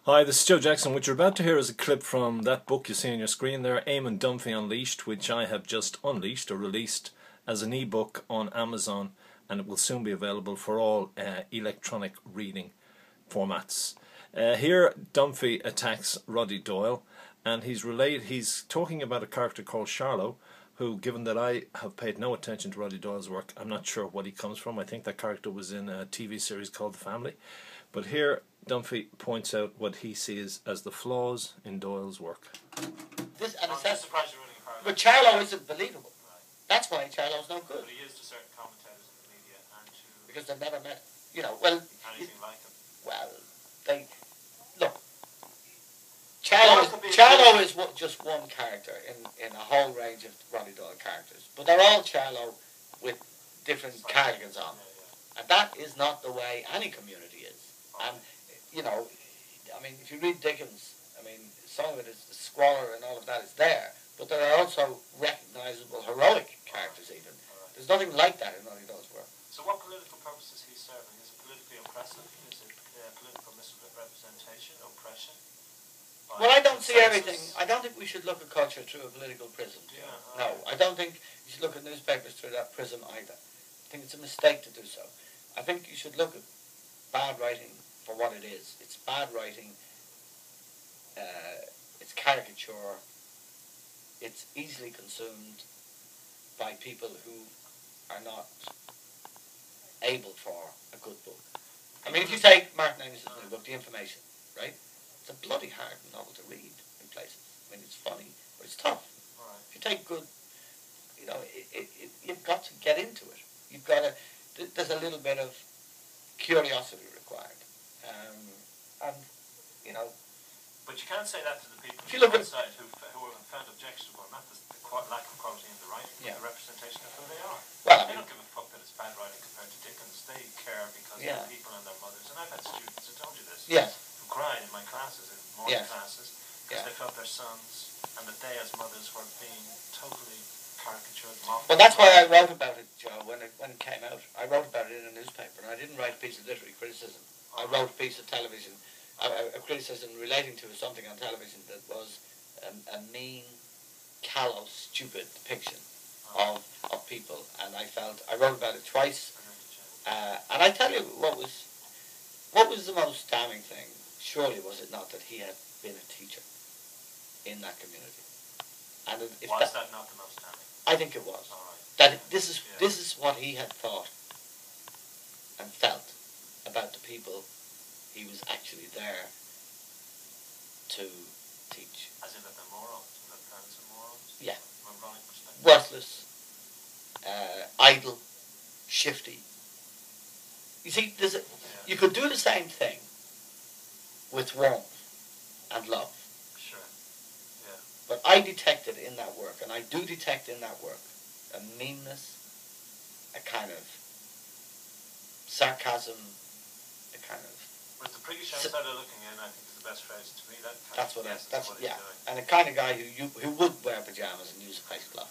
Hi, this is Joe Jackson. What you're about to hear is a clip from that book you see on your screen there, Eamon Dunphy Unleashed, which I have just unleashed or released as an ebook on Amazon, and it will soon be available for all electronic reading formats. Here, Dunphy attacks Roddy Doyle, and he's talking about a character called Charlo, who, given that I have paid no attention to Roddy Doyle's work, I'm not sure what he comes from. I think that character was in a TV series called The Family. But here, Dunphy points out what he sees as the flaws in Doyle's work. But Charlo isn't believable. Right. That's why Charlo's no good. But he is to certain commentators in the media and to... Because they've never met him. You know, well... Anything like him. Well, they... Look. Charlo is just one character in a whole range of Roddy Doyle characters. But they're all Charlo with different cardigans on. And that is not the way any community is. And, you know, I mean, if you read Dickens, I mean, some of it is the squalor and all of that is there, but there are also recognisable heroic characters even. There's nothing like that in Roddy Doyle's work. So what political purpose is he serving? Is it politically oppressive? Is it political misrepresentation, oppression? Well, I don't see everything. I don't think we should look at culture through a political prism. Yeah, no, I don't think you should look at newspapers through that prism either. I think it's a mistake to do so. I think you should look at bad writing for what it is. It's bad writing, it's caricature, it's easily consumed by people who are not able for a good book. I mean, if you take Martin Amos's new book, The Information, right? It's a bloody hard novel to read in places. I mean, it's funny, but it's tough. Right. If you take good, you know, you've got to get into it. You've got to, there's a little bit of curiosity required. And, you know... But you can't say that to the people on the outside who have found objectionable, not the lack of quality in the writing, but the representation of who they are. Well, they don't give a fuck that it's bad writing compared to Dickens. They care because they're people and their mothers. And I've had students who told you this, who cried in my classes, in morning classes, because they felt their sons and that they as mothers were being totally caricatured, mocked. Well, that's why I wrote about it, Joe, when it came out. I wrote about it in a newspaper, and I didn't write a piece of literary criticism. I wrote a piece of television, a criticism relating to something on television that was a mean, callow, stupid depiction of people, and I wrote about it twice, and I tell you what was the most damning thing. Surely was it not that he had been a teacher in that community? And if why is that not the most damning? I think it was. All right. That this is what he had thought and felt about the people he was actually there to teach. As in that they're morons, that parents are morons? Yeah. Moronic perspective. Worthless, idle, shifty. You see, you could do the same thing with warmth and love. Sure. Yeah. But I detected in that work, and I do detect in that work, a meanness, a kind of sarcasm, a kind of... With the priggish outsider looking in, I think is the best phrase to me. That's what he's doing. And the kind of guy who would wear pajamas and use a face cloth.